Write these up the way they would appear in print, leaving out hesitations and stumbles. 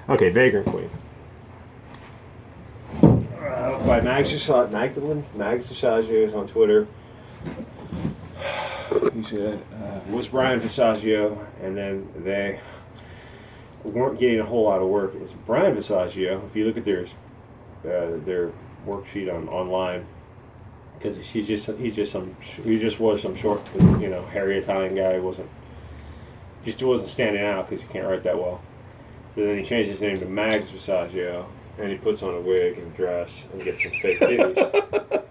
Okay, Vagrant Queen. By Magdalene Visaggio is on Twitter. He said was Brian Visaggio, and then they weren't getting a whole lot of work. It's Brian Visaggio. If you look at their worksheet online, because he just was some short, hairy Italian guy. Wasn't standing out because he can't write that well. But then he changed his name to Mags Visaggio, and he puts on a wig and dress and gets some fake titties.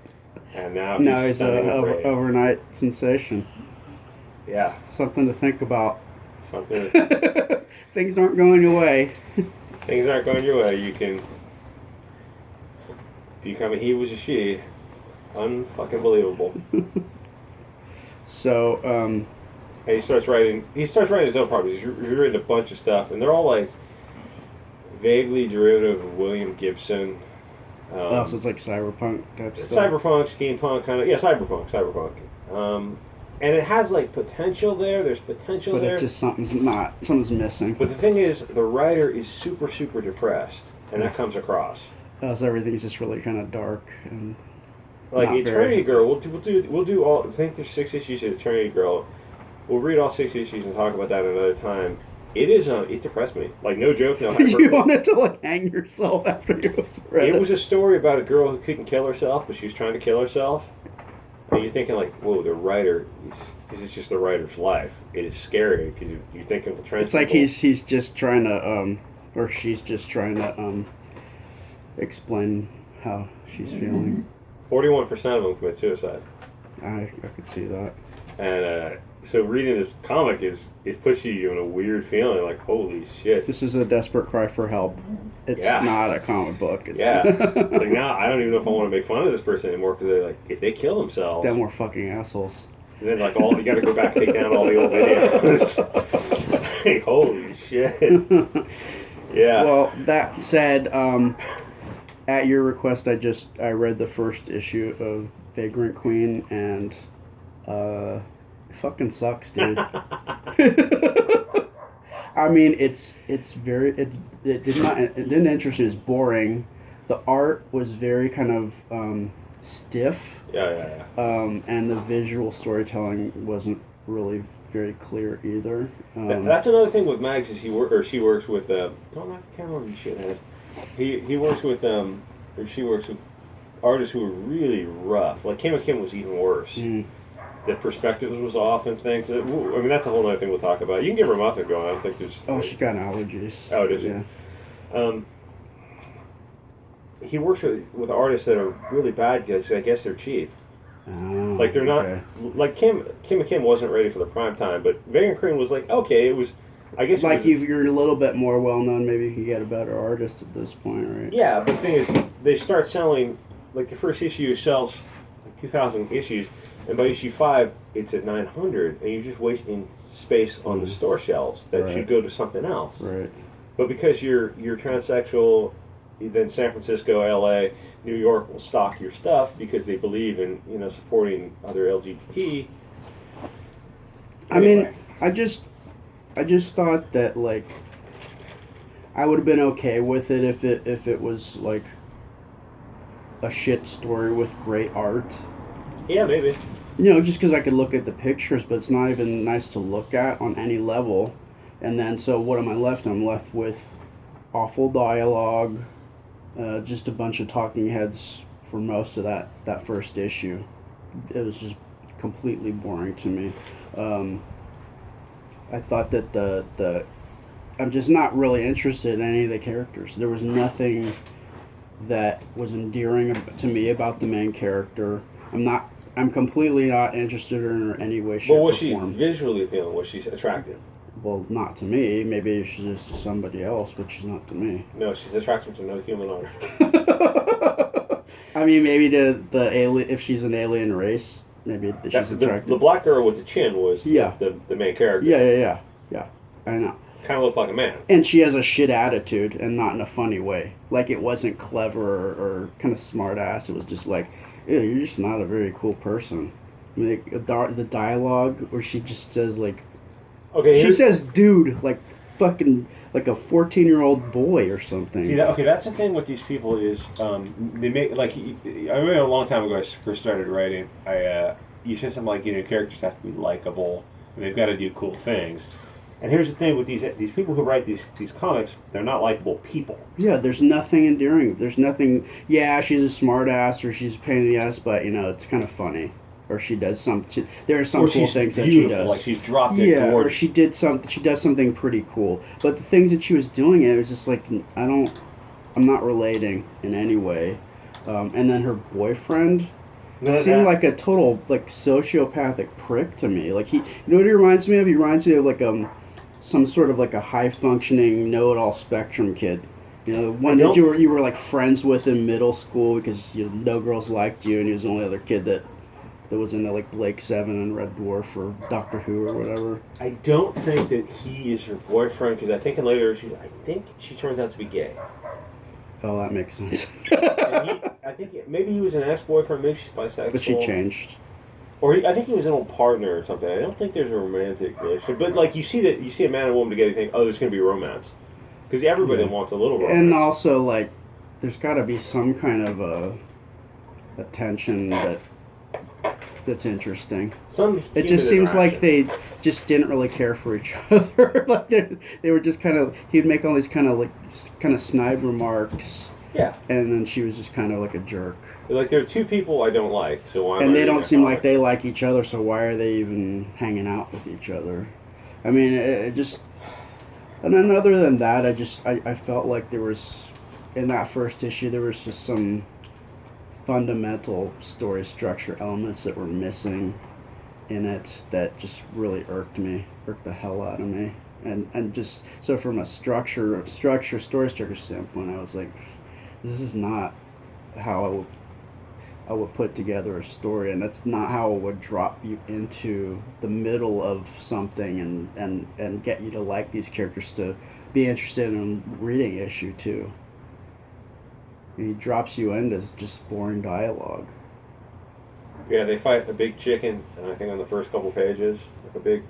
And now he's an overnight sensation. Yeah. Something to think about. Things aren't going your way. Things aren't going your way. You can become a he was a she. Unfucking believable. So, and he starts writing his own properties. He's written a bunch of stuff, and they're all like vaguely derivative of William Gibson. So it's like cyberpunk type stuff. Cyberpunk, steampunk, kind of. Yeah, cyberpunk. And it has like potential there. There's potential there. But it's just something's missing. But the thing is, the writer is super, super depressed, and that comes across. So everything's just really kind of dark and. Like Eternity Girl, we'll do all. I think there's 6 issues of Eternity Girl. We'll read all 6 issues and talk about that another time. It is it depressed me. Like, no joke. No, you wanted to like hang yourself after you read it. It was a story about a girl who couldn't kill herself, but she was trying to kill herself. And you're thinking like, whoa, the writer. This is just the writer's life. It is scary because you think of the trans. It's like he's just trying to or she's just trying to explain how she's feeling. 41% of them commit suicide. I could see that. And so reading this comic it puts you in a weird feeling like, holy shit. This is a desperate cry for help. It's not a comic book. It's like now I don't even know if I want to make fun of this person anymore because they're like, if they kill themselves, then we're fucking assholes. And then like you got to go back and take down all the old videos. Like, holy shit. Yeah. Well, that said, at your request, I read the first issue of Vagrant Queen, and it fucking sucks, dude. I mean, it didn't interest me. It's boring. The art was very kind of stiff. Yeah. And the visual storytelling wasn't really very clear either. That's another thing with Mags is she works with don't knock the camera on you shithead. He works with she works with artists who are really rough. Like Kim was even worse. The perspectives was off and things. I mean, that's a whole other thing we'll talk about. You can give her muffin going. I don't think there's. Oh, she got allergies. Oh, does she? Yeah. He works with artists that are really bad because I guess they're cheap. Oh, like they're not like Kim wasn't ready for the prime time, but Vagrant Queen was like okay. It was. I guess like you're a little bit more well known, maybe you can get a better artist at this point, right? Yeah, but the thing is, they start selling like the first issue sells like 2,000 issues, and by issue 5, it's at 900, and you're just wasting space on the store shelves that should go to something else. Right. But because you're transsexual, then San Francisco, L.A., New York will stock your stuff because they believe in supporting other LGBT. I mean, I just thought that like I would have been okay with it if it was like a shit story with great art. Yeah, maybe. Just because I could look at the pictures, but it's not even nice to look at on any level. And then, so what am I left? I'm left with awful dialogue, just a bunch of talking heads for most of that first issue. It was just completely boring to me. I thought that I'm just not really interested in any of the characters. There was nothing that was endearing to me about the main character. I'm completely not interested in her any way, shape, or form. Well, was she visually appealing? Was she attractive? Well, not to me. Maybe she's just to somebody else, but she's not to me. No, she's attractive to no human on earth. I mean, maybe to the alien, if she's an alien race. Maybe she's attractive. The black girl with the chin was the main character. Yeah. I know. Kind of looked like a man. And she has a shit attitude, and not in a funny way. Like, it wasn't clever or kind of smart ass. It was just like, ew, you're just not a very cool person. I mean, the dialogue where she just says, like... Okay, she says dude, like, fucking like a 14-year-old boy or something. See, that's the thing with these people is they make like I remember a long time ago I first started writing. You said something like characters have to be likable and they've got to do cool things. And here's the thing with these people who write these comics, they're not likable people. Yeah, there's nothing endearing. There's nothing. Yeah, she's a smart ass or she's a pain in the ass, but it's kind of funny. Or she does some. There are some cool things that she does. Like she's dropped it. Yeah, or she did something. She does something pretty cool. But the things that she was doing, it was just like I'm not relating in any way. And then her boyfriend seemed like a total like sociopathic prick to me. Like what he reminds me of? He reminds me of like some sort of like a high functioning know-it-all spectrum kid. One that you were like friends with in middle school because no girls liked you, and he was the only other kid that was into like Blake 7 and Red Dwarf or Doctor Who or whatever. I don't think that he is her boyfriend because I think in later I think she turns out to be gay. Oh, that makes sense. I think maybe he was an ex-boyfriend, maybe she's bisexual. But she changed. Or I think he was an old partner or something. I don't think there's a romantic relationship. But like you see a man and woman together, you think, oh, there's going to be romance. Because everybody wants a little romance. And also, like, there's got to be some kind of a tension that's interesting. It just seems like they just didn't really care for each other. Like they were just kind of. He'd make all these kind of snide remarks. Yeah. And then she was just kind of like a jerk. Like there are two people I don't like, so why? And they don't seem like they like each other, so why are they even hanging out with each other? I mean, it just. And then other than that, I felt like there was, in that first issue, there was just some fundamental story structure elements that were missing in it that just really irked the hell out of me. And just, so from a story structure standpoint, I was like, this is not how I would put together a story, and that's not how I would drop you into the middle of something and get you to like these characters to be interested in reading issue 2. And he drops you into just boring dialogue. Yeah, they fight a big chicken, and I think on the first couple pages, like a big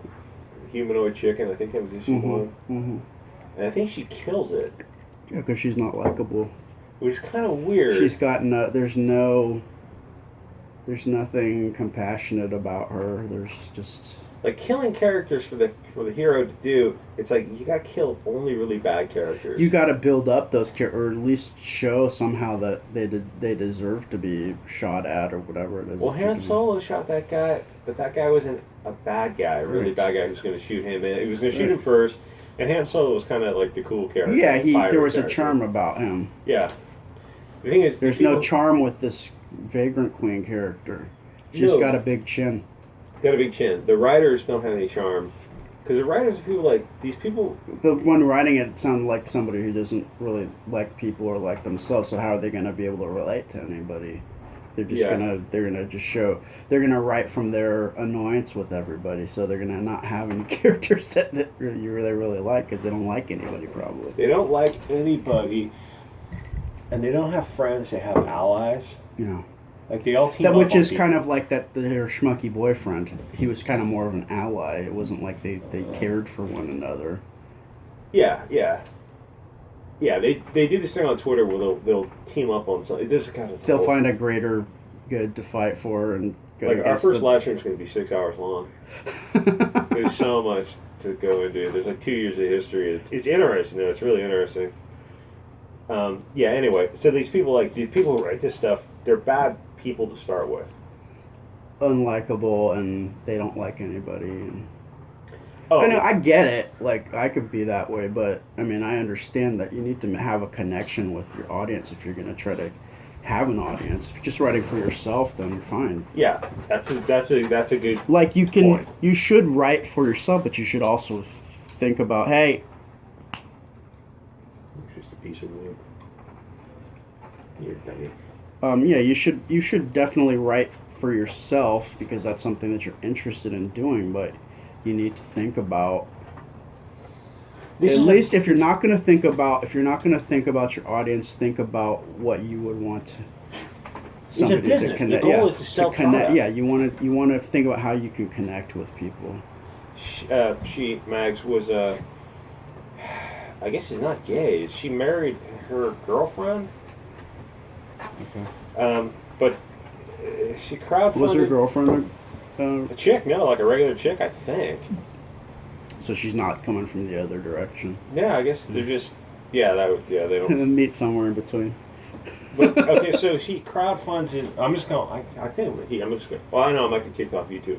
humanoid chicken. I think that was issue 1. Mm-hmm. And I think she kills it. Yeah, because she's not likable. Which is kind of weird. She's got there's nothing compassionate about her. There's just like killing characters for the hero to do. It's like you got to kill only really bad characters. You got to build up those characters, or at least show somehow that they deserve to be shot at or whatever it is. Well, Han Solo shot that guy, but that guy wasn't a bad guy, a really bad guy who's going to shoot him. And he was going to shoot him first, and Han Solo was kind of like the cool character. Yeah, there was a charm about him. Yeah. The thing is, there's no charm with this Vagrant Queen character. She's got a big chin. Got a big chin. The writers don't have any charm. Because the writers are people like, these people... The one writing it sounded like somebody who doesn't really like people or like themselves, so how are they going to be able to relate to anybody? They're just they're gonna write from their annoyance with everybody, so they're gonna not have any characters that you really like, because they don't like anybody, probably. They don't like anybody, and they don't have friends, they have allies. Like they all team up. Which is kind of like their schmucky boyfriend. He was kind of more of an ally. It wasn't like they cared for one another. Yeah. They do this thing on Twitter where they'll team up on something. They'll find a greater good to fight for, and like our first live stream is going to be 6 hours long. There's so much to go into. There's like 2 years of history. It's interesting though. It's really interesting. Anyway, so these people who write this stuff, they're bad people to start with. Unlikable, and they don't like anybody. And I know, I get it. Like, I could be that way, but I mean, I understand that you need to have a connection with your audience if you're going to try to have an audience. If you're just writing for yourself, then you're fine. Yeah, that's a good. Like, point. You should write for yourself, but you should also think about, hey. It's just a piece of wood. You're dummy. You should definitely write for yourself because that's something that you're interested in doing, but you need to think about least if you're not going to think about your audience, think about what you would want somebody it's a business. To connect. The goal is to sell connect. Yeah, you want to think about how you can connect with people. She Mags was I guess she's not gay. She married her girlfriend. Okay. But she crowdfunded. Was her girlfriend a chick? No, like a regular chick, I think. So she's not coming from the other direction. Yeah, I guess they're just. Yeah, they don't meet somewhere in between. But okay, so he crowdfunds his. I'm just going. I think he. I'm just going. Well, I know I might get kicked off YouTube.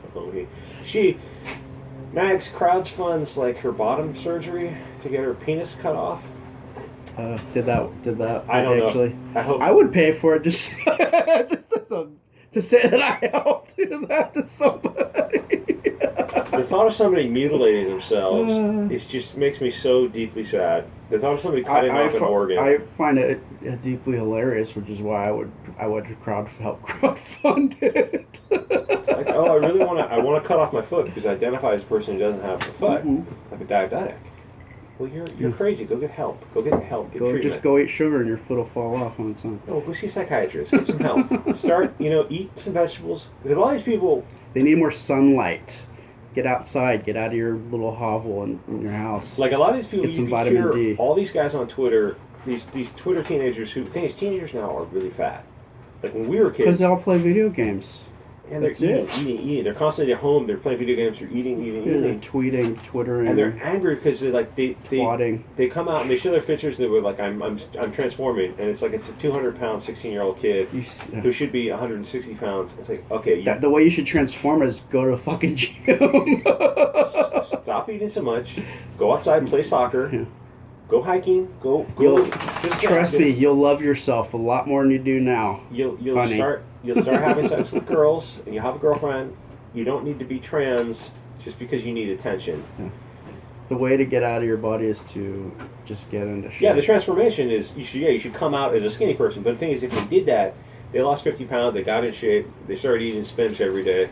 Max crowdfunds like her bottom surgery to get her penis cut off. Did that? I don't actually know. I hope I would pay for it just to say that I helped do that to somebody. The thought of somebody mutilating themselves it just makes me so deeply sad. The thought of somebody cutting off an organ. I find it deeply hilarious, which is why I would help crowdfund it. Like, oh, I really want to. I want to cut off my foot because I identify as a person who doesn't have a foot, like a diabetic. Well, you're crazy. Go get help. Get treatment. Just go eat sugar and your foot will fall off on its own. No, go see a psychiatrist. Get some help. Start, eat some vegetables. Because a lot of these people... They need more sunlight. Get outside. Get out of your little hovel in your house. Like a lot of these people, get some vitamin D. All these guys on Twitter, these Twitter teenagers who... The thing is, teenagers now are really fat. Like when we were kids... Because they all play video games. And they're eating. They're constantly at home. They're playing video games. They're eating. They're tweeting, twittering, and they're angry because they come out and they show their pictures. And they're like, I'm transforming, and it's like it's a 200-pound 16-year-old kid who should be 160 pounds. It's like, okay, the way you should transform is go to a fucking gym. Stop eating so much. Go outside and play soccer. Yeah. Go hiking. Go. Trust me, you'll love yourself a lot more than you do now. You'll start having sex with girls, and you have a girlfriend. You don't need to be trans just because you need attention. Yeah. The way to get out of your body is to just get into shape. Yeah, the transformation is you should come out as a skinny person. But the thing is, if they did that, they lost 50 pounds, they got in shape, they started eating spinach every day,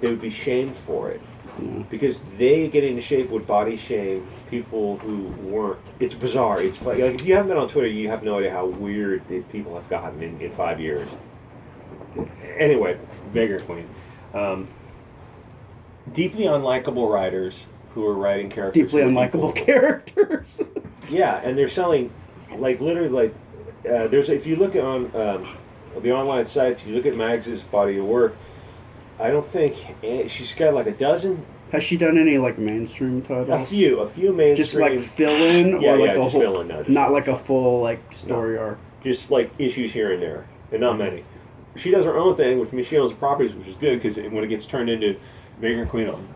they would be shamed for it. Yeah. Because they get into shape would body shame people who weren't. It's bizarre. It's like if you haven't been on Twitter, you have no idea how weird the people have gotten in 5 years. Anyway, Vagrant Queen. Deeply unlikable writers who are writing characters. Deeply unlikable characters. Yeah, and they're selling, like literally, like if you look on the online sites, you look at Mags's body of work. I don't think she's got like a dozen. Has she done any like mainstream titles? A few mainstream. Just like fill in, or like a whole, fill in, no, not like a full like story arc. Just like issues here and there, and not many. She does her own thing, which means she owns the properties, which is good because when it gets turned into Vagrant Queen on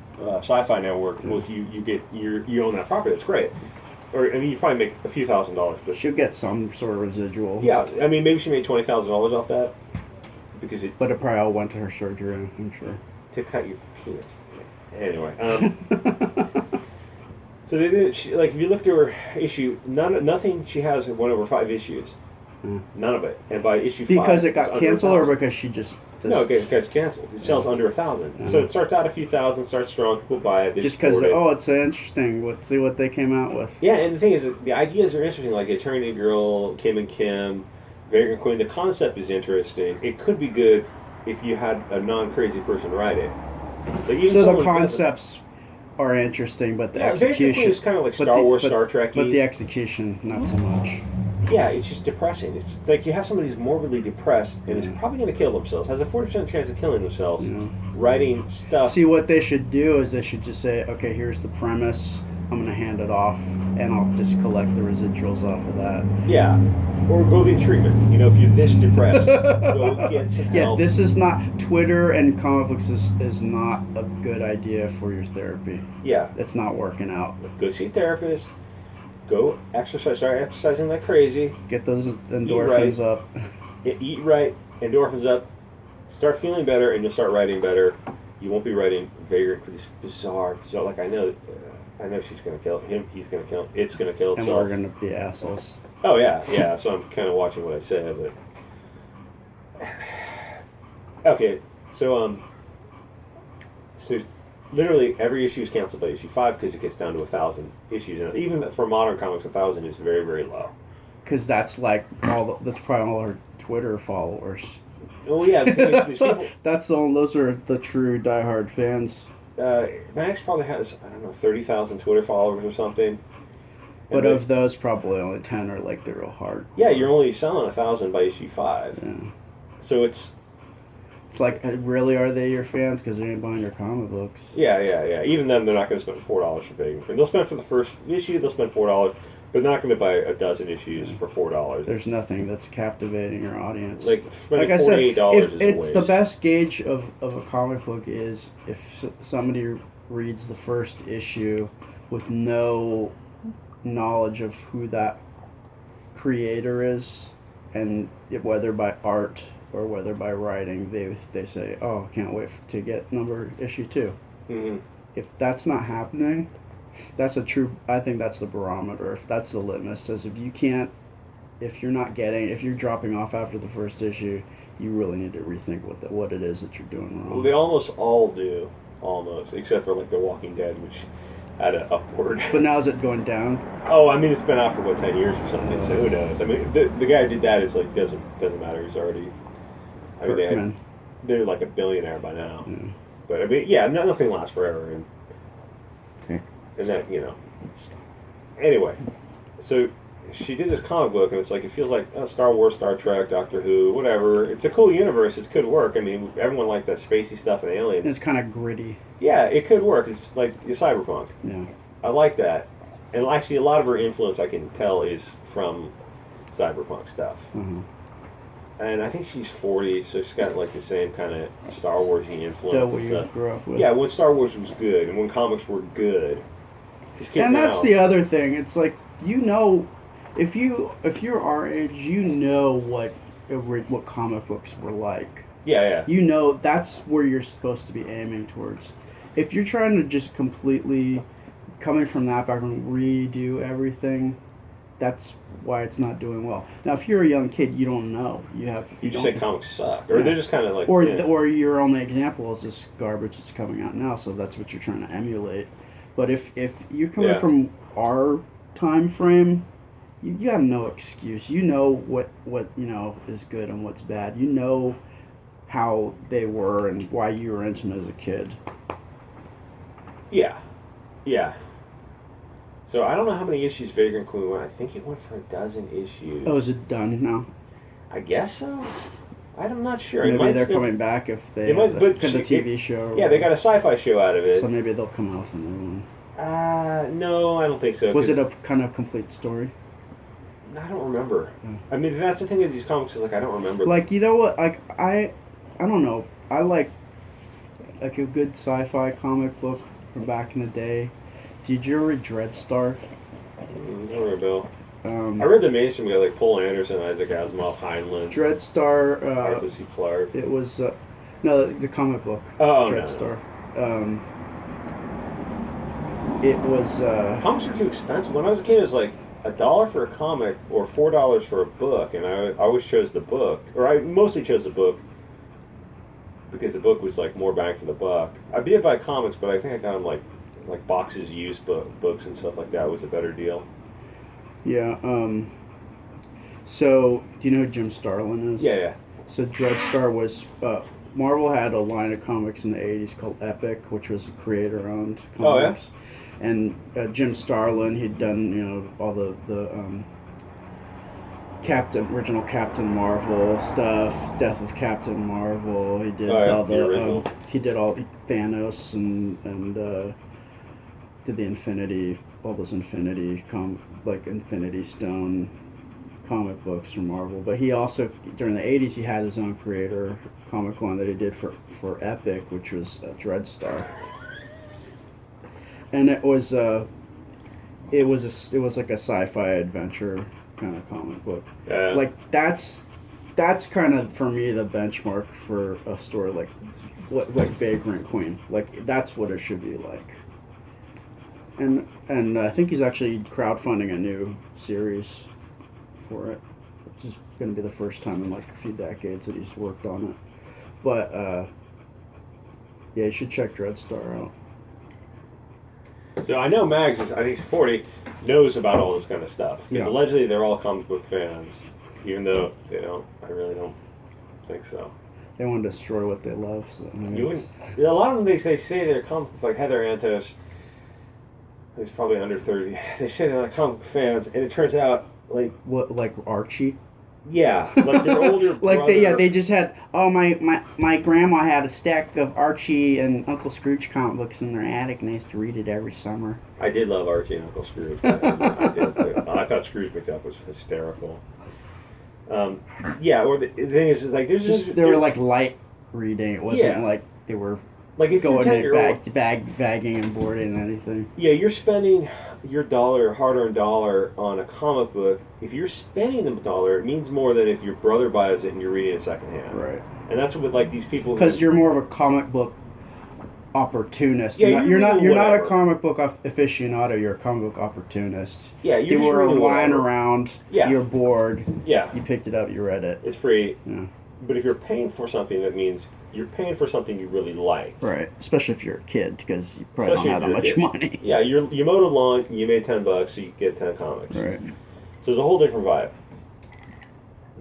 Sci-Fi Network, well, you own that property. That's great. Or I mean, you probably make a few $1,000s, but she'll get some sort of residual. Yeah, I mean, maybe she made $20,000 off that but it probably all went to her surgery, I'm sure. To cut your penis. Anyway, so they did. If you look through her issue, nothing she has went over 5 issues. None of it. And by issue 5, because it got canceled, or because she just no, it gets canceled. It sells under 1,000. So it starts out a few thousand, starts strong, people buy it. Just because it's interesting. Let's see what they came out with. Yeah, and the thing is, the ideas are interesting. Like Attorney Girl, Kim and Kim, Vagrant Queen. The concept is interesting. It could be good if you had a non-crazy person write it. So the concepts are interesting, but the execution is kind of like Star Wars, Star Trek-y. But the execution, not so much. Yeah, it's just depressing. It's like you have somebody who's morbidly depressed and is probably going to kill themselves, has a 40% chance of killing themselves, writing stuff. See, what they should do is they should just say, okay, here's the premise, I'm going to hand it off, and I'll just collect the residuals off of that. Yeah, or go get treatment. If you're this depressed, go get some help. Yeah, this is not, Twitter and comic books is not a good idea for your therapy. Yeah. It's not working out. Go see a therapist. Go exercise. Start exercising like crazy. Get those endorphins up. Eat right. Endorphins up. Start feeling better, and you'll start writing better. You won't be writing Vagrant. This bizarre. Like I know she's gonna kill him. He's gonna kill him. It's gonna kill itself. And we're gonna be assholes. Oh yeah. So I'm kind of watching what I say, but okay. So literally every issue is canceled by issue 5 because it gets down to 1,000 issues, and even for modern comics, 1,000 is very, very low. Because that's like that's probably all our Twitter followers. Oh yeah, those are the true diehard fans. Max probably has 30,000 Twitter followers or something, But of those, probably only 10 are like the real hard. Yeah, you're only selling 1,000 by issue 5. Yeah. So it's like, really, are they your fans? Because they ain't buying your comic books. Yeah. Even then, they're not going to spend $4 for Vagrant. They'll spend for the first issue. They'll spend $4, but they're not going to buy a dozen issues for $4. There's nothing that's captivating your audience. Like I said, $48 is it's a waste. the best gauge of a comic book is if somebody reads the first issue with no knowledge of who that creator is, and whether by art or whether by writing, they say, "Oh, can't wait to get issue 2." Mm-hmm. If that's not happening, that's a true. I think that's the barometer. If that's the litmus, says if you're dropping off after the first issue, you really need to rethink what it is that you're doing wrong. Well, they almost all do, except for like The Walking Dead, which had an upward. But now is it going down? Oh, I mean, it's been out for 10 years or something. So who knows? I mean, the guy who did that is like doesn't matter. He's already. I mean, they're like a billionaire by now. Yeah. But I mean, yeah, nothing lasts forever, and that Anyway, so she did this comic book, and it's like it feels like Star Wars, Star Trek, Doctor Who, whatever. It's a cool universe. It could work. I mean, everyone likes that spacey stuff and aliens. It's kind of gritty. Yeah, it could work. It's like Cyberpunk. Yeah. I like that, and actually, a lot of her influence I can tell is from Cyberpunk stuff. Mm-hmm. And I think she's 40, so she's got like the same kind of Star Warsy influence. That and we stuff. grew up with. Yeah, when Star Wars was good and when comics were good. And that's the other thing. It's like, if you're our age, what comic books were like. Yeah. That's where you're supposed to be aiming towards. If you're trying to just completely coming from that background redo everything, that's why it's not doing well. Now, if you're a young kid, you don't know. You just say comics suck, or they're just kind of like. Or your only example is this garbage that's coming out now, so that's what you're trying to emulate. But if you're coming from our time frame, you got no excuse. You know what is good and what's bad. You know how they were and why you were into them as a kid. Yeah. So I don't know how many issues Vagrant Queen went. I think it went for 12 issues. Oh, is it done now? I guess so. I'm not sure. Maybe they're coming back if they have the TV show. Yeah, they got a sci-fi show out of it. So maybe they'll come out with a new one. No, I don't think so. Was it a kind of complete story? I don't remember. Yeah. I mean, that's the thing with these comics is like I don't remember. Like, you know what? Like I don't know. I like a good sci-fi comic book from back in the day. Did you ever read Dreadstar? Don't ring a bell. I read the mainstream guy like Paul Anderson, Isaac Asimov, Heinlein. Dreadstar. Arthur C. Clarke. It was the comic book. Oh, Dreadstar. No. It was. Comics are too expensive. When I was a kid, it was like $1 for a comic or $4 for a book, and I always chose the book, or I mostly chose the book because the book was like more bang for the buck. I did buy comics, but I think I got them like boxes used books and stuff like that was a better deal. Yeah. So, do you know who Jim Starlin is? Yeah. So Dreadstar was Marvel had a line of comics in the 80s called Epic, which was a creator-owned comics. Oh, yeah? And Jim Starlin, he'd done all the original Captain Marvel stuff, Death of Captain Marvel. He did all he did all Thanos and did the all those Infinity Stone comic books from Marvel. But he also, during the 80s, he had his own creator comic line that he did for Epic, which was Dreadstar. And it was like a sci-fi adventure kind of comic book. Yeah. Like that's kind of for me the benchmark for a story like Vagrant Queen. Like that's what it should be like. And I think he's actually crowdfunding a new series for it, which is going to be the first time in like a few decades that he's worked on it. But yeah, you should check Dreadstar out. So I know Mags is, I think he's 40, knows about all this kind of stuff. Because Yeah. allegedly they're all comic book fans, even though they don't. I really don't think so. They want to destroy what they love. So, I mean, You wouldn't. A lot of them they say they're comic book, like Heather Antos. He's probably under 30. They say they're like comic book fans, and it turns out like Archie? yeah, like their older brother. They just had. Oh, my grandma had a stack of Archie and Uncle Scrooge comic books in their attic, and they used to read it every summer. I did love Archie and Uncle Scrooge. I did. I thought Scrooge McDuck was hysterical. Yeah, or the thing is like they were like light reading. It wasn't like they were like if going you're bagging and boarding and anything. Yeah, you're spending your hard-earned dollar on a comic book. If you're spending the dollar, it means more than if your brother buys it and you're reading it secondhand. Right. And that's what like these people. Because you're more of a comic book opportunist. Yeah, you're not a comic book aficionado. You're a comic book opportunist. Yeah, you were lying around. Yeah. You're bored. Yeah. You picked it up. You read it. It's free. Yeah. But if you're paying for something, that means you're paying for something you really like. Right. Especially if you're a kid, because you probably don't have that much money. Yeah, you mowed a lawn, you made $10, so you get 10 comics. Right. So it's a whole different vibe.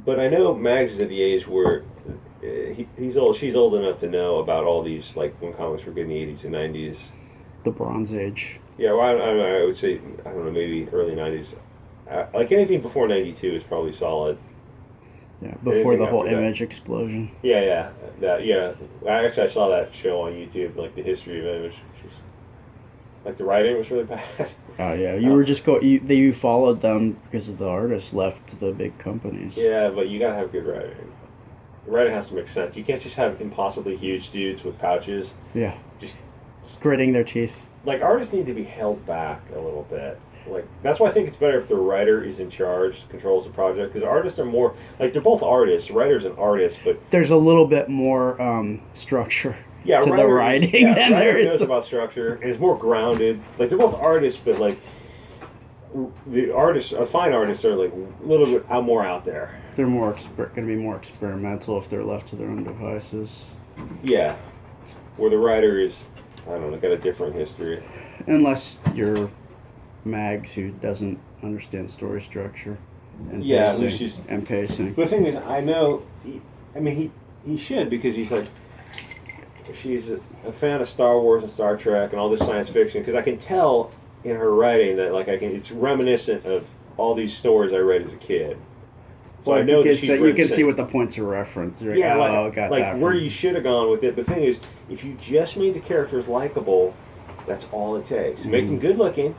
But I know Mags is at the age where he's old. She's old enough to know about all these, like when comics were good in the 80s and 90s. The Bronze Age. Yeah, well, I would say, I don't know, maybe early 90s. Like anything before 92 is probably solid. Yeah, before the whole image explosion. Yeah. I saw that show on YouTube, like the history of image. Like the writing was really bad. Oh yeah, you followed them because of the artists left the big companies. Yeah, but you gotta have good writing. The writing has to make sense. You can't just have impossibly huge dudes with pouches. Yeah. Just gritting their teeth. Like artists need to be held back a little bit. Like that's why I think it's better if the writer is in charge, controls the project, because artists are more like they're both artists. Writer's an artist, but there's a little bit more structure to the writing than there is. Knows about structure and is more grounded. Like they're both artists, but like fine artists are like a little bit more out there. They're going to be more experimental if they're left to their own devices. Yeah, where the writer is, I don't know, got a different history. Unless you're Mags, who doesn't understand story structure and pacing. But the thing is, I know, he should, because he's like, she's a fan of Star Wars and Star Trek and all this science fiction, because I can tell in her writing that it's reminiscent of all these stories I read as a kid. So I know that you can see what the points of reference. You're like where you should have gone with it. But the thing is, if you just made the characters likable, that's all it takes. Mm-hmm. Make them good looking.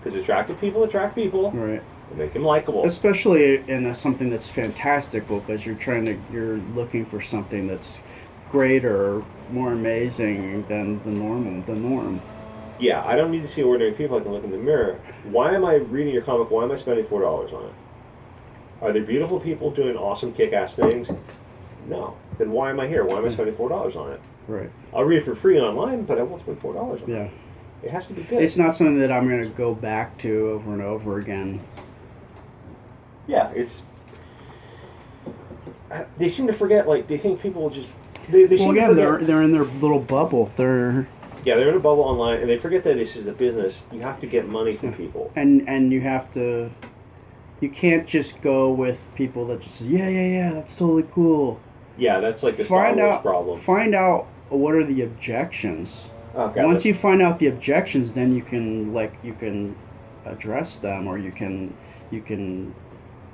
Because attractive people attract people. Right. And make them likable. Especially in something that's fantastical, because you're looking for something that's greater, more amazing than the norm. Yeah, I don't need to see ordinary people. I can look in the mirror. Why am I reading your comic? Why am I spending $4 on it? Are there beautiful people doing awesome kick-ass things? No. Then why am I here? Why am I spending $4 on it? Right. I'll read it for free online, but I won't spend $4 on it. Yeah. It has to be good. It's not something that I'm going to go back to over and over again. Yeah, they seem to forget, like, they think people will just... They seem to forget. They're in their little bubble. They're in a bubble online, and they forget that this is a business. You have to get money from people. And you have to... You can't just go with people that just say, yeah, that's totally cool. Yeah, that's like the Star Wars problem. Find out what are the objections. Okay, Once you find out the objections, then you can address them, or you can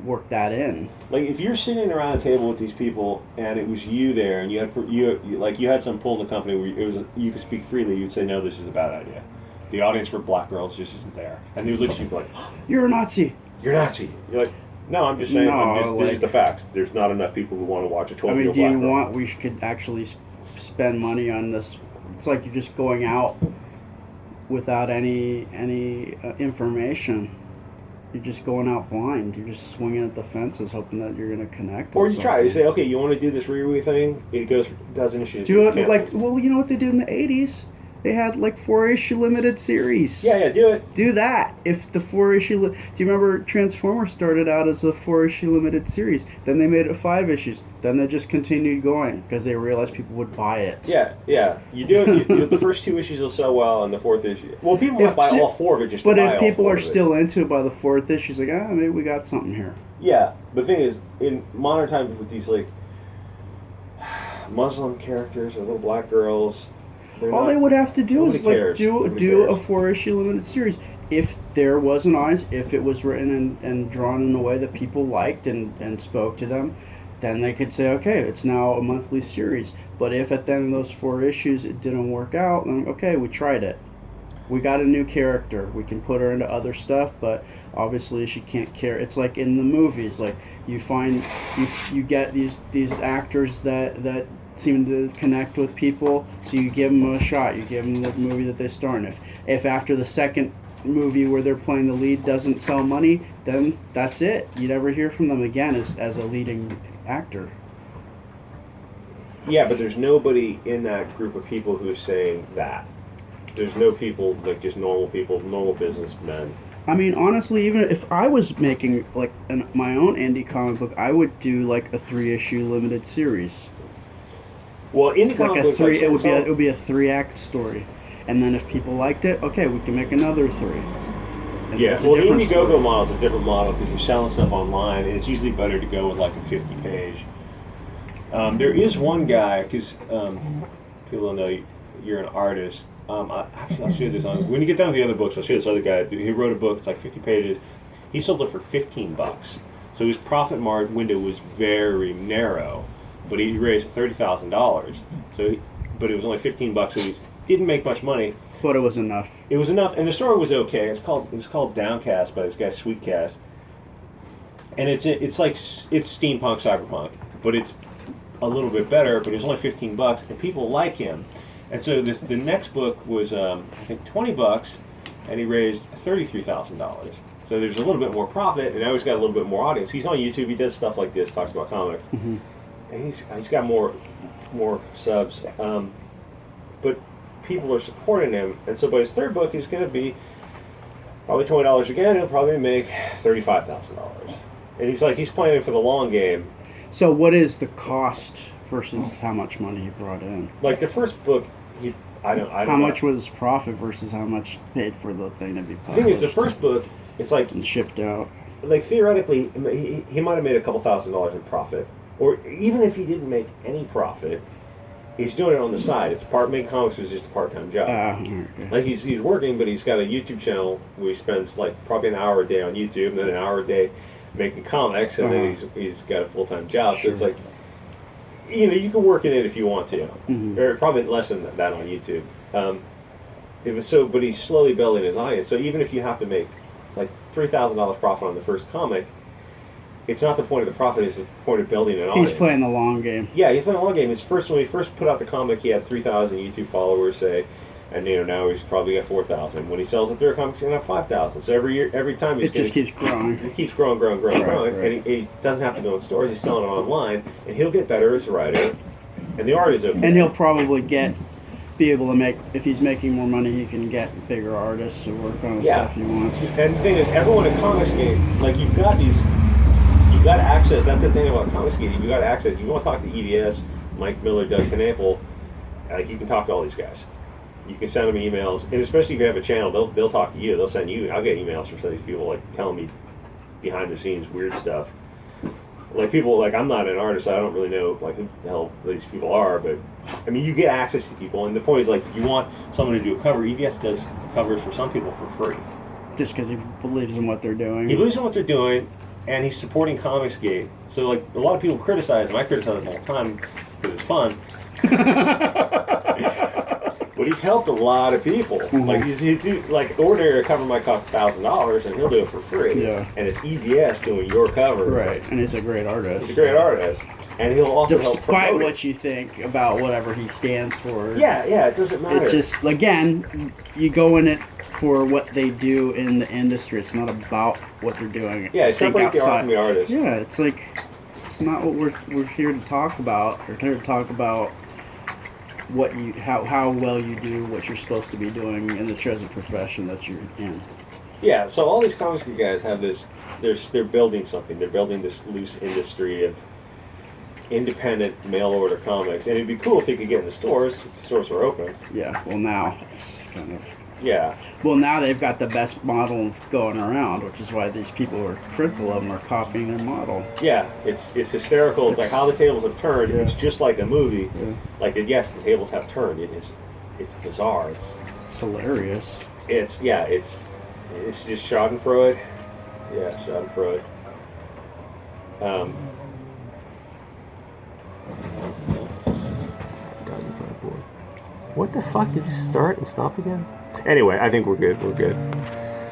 work that in. Like if you're sitting around a table with these people and it was you there, and you had some pull in the company where you could speak freely, you'd say, no, this is a bad idea. The audience for black girls just isn't there, and they would look at you like, you're a Nazi. You're Nazi. You're like, no, I'm just saying. This is the facts. There's not enough people who want to watch a 12-year-old black girl. We could actually spend money on this? It's like you're just going out without any information. You're just going out blind. You're just swinging at the fences, hoping that you're going to connect. Or you try. You say, okay, you want to do this rewee thing? It does an issue. Do it like, well, you know what they did in the 80s? They had like 4-issue limited series. Yeah, do it. Do that. If the 4-issue... Do you remember Transformers started out as a 4-issue limited series? Then they made it 5 issues. Then they just continued going because they realized people would buy it. Yeah. You do it. The first 2 issues will sell well, and the 4th issue... Well, people might buy all 4 of it just to buy all 4 of it. But if people are still into it by the 4th issue, it's like, maybe we got something here. Yeah. The thing is, in modern times with these, like, Muslim characters or little black girls... All they would have to do is do a 4-issue limited series. if there was an audience, if it was written and drawn in a way that people liked and spoke to them, then they could say, okay, it's now a monthly series. But if at the end of those 4 issues it didn't work out, then okay, we tried it. We got a new character. We can put her into other stuff, but obviously she can't carry. It's like in the movies, like you find you get these actors that seem to connect with people, so you give them a shot. You give them the movie that they star in. If after the second movie where they're playing the lead doesn't sell money, then that's it. You never hear from them again as a leading actor. Yeah, but there's nobody in that group of people who's saying that. There's no people, like just normal people, normal businessmen. I mean, honestly, even if I was making like my own indie comic book, I would do like a 3-issue limited series. Well, indie comic books, it would be a 3-act story, and then if people liked it, okay, we can make another 3. And yeah, well, the Indiegogo model is a different model because you're selling stuff online, and it's usually better to go with like a 50-page. There is one guy, because people don't know you're an artist. Actually, I'll show you this on. When you get done with the other books, I'll show you this other guy. He wrote a book. It's like 50 pages. He sold it for $15. So his profit margin window was very narrow, but he raised $30,000. But it was only $15, so he didn't make much money. But it was enough. It was enough, and the story was okay. It was called Downcast by this guy Sweetcast, and it's steampunk cyberpunk, but it's a little bit better. But it was only $15, and people like him. And so the next book was I think $20, and he raised $33,000. So there's a little bit more profit, and now he's got a little bit more audience. He's on YouTube. He does stuff like this, talks about comics, and he's got more subs. But people are supporting him, and so by his third book, he's going to be probably $20 again. He'll probably make $35,000, and he's playing for the long game. So what is the cost versus how much money he brought in? Like the first book. I don't how know. much was profit versus how much paid for the thing to be published? The thing is, the first book, it's like and shipped out. Like theoretically, he might have made a couple $1,000s in profit, or even if he didn't make any profit, he's doing it on the side. It's making comics is just a part-time job. Okay. Like he's working, but he's got a YouTube channel where he spends like probably an hour a day on YouTube, and then an hour a day making comics, and then he's got a full-time job. Sure. So it's like, you can work in it if you want to, or probably less than that on YouTube. But he's slowly building his audience. So even if you have to make like $3,000 profit on the first comic, it's not the point of the profit; it's the point of building an audience. He's playing the long game. Yeah, he's playing the long game. When he first put out the comic, he had 3,000 YouTube followers, say, and now he's probably got 4,000. When he sells a third comic, he's gonna have 5,000. So every time it just keeps growing. It keeps growing, Right. and he doesn't have to go in stores. He's selling it online, and he'll get better as a writer, and the art is okay. And he'll probably be able to make, if he's making more money, he can get bigger artists to work on the stuff he wants. And the thing is, everyone in Comicsgate, like you've got access. That's the thing about Comicsgate. You've got access. You want to talk to EDS, Mike Miller, Doug Knaple, like you can talk to all these guys. You can send them emails, and especially if you have a channel, they'll talk to you. They'll send you. I'll get emails from some of these people like telling me behind the scenes weird stuff. Like people, like I'm not an artist, so I don't really know like who the hell these people are, but I mean you get access to people, and the point is like if you want someone to do a cover, EVS does covers for some people for free. Just because he believes in what they're doing. He believes in what they're doing, and he's supporting Comicsgate. So like a lot of people criticize him. I criticize him all the time because it's fun. But he's helped a lot of people. Like he's like ordinary cover might cost $1,000, and he'll do it for free. Yeah. And it's EVS doing your cover. Right, and he's a great artist. He's a great artist, and he'll also help despite promote what you think about whatever he stands for. Yeah, it doesn't matter. It's just again, you go in it for what they do in the industry. It's not about what they're doing. Yeah, separate the art from the artist. Yeah, it's like it's not what we're here to talk about. We're here to talk about what how well you do what you're supposed to be doing in the chosen profession that you're in. Yeah, so all these comics guys have this. They're building something. They're building this loose industry of independent mail order comics, and it'd be cool if they could get in the stores if the stores were open. Yeah. Well, now it's kind of. Yeah. Well, now they've got the best model going around, which is why these people who are critical of them are copying their model. Yeah, it's hysterical. It's like how the tables have turned. Yeah. It's just like a movie. Yeah. Like yes, the tables have turned. It's bizarre. It's hilarious. It's It's just Schadenfreude. Yeah, Schadenfreude. What the fuck? Did this start and stop again? Anyway, I think we're good. We're good.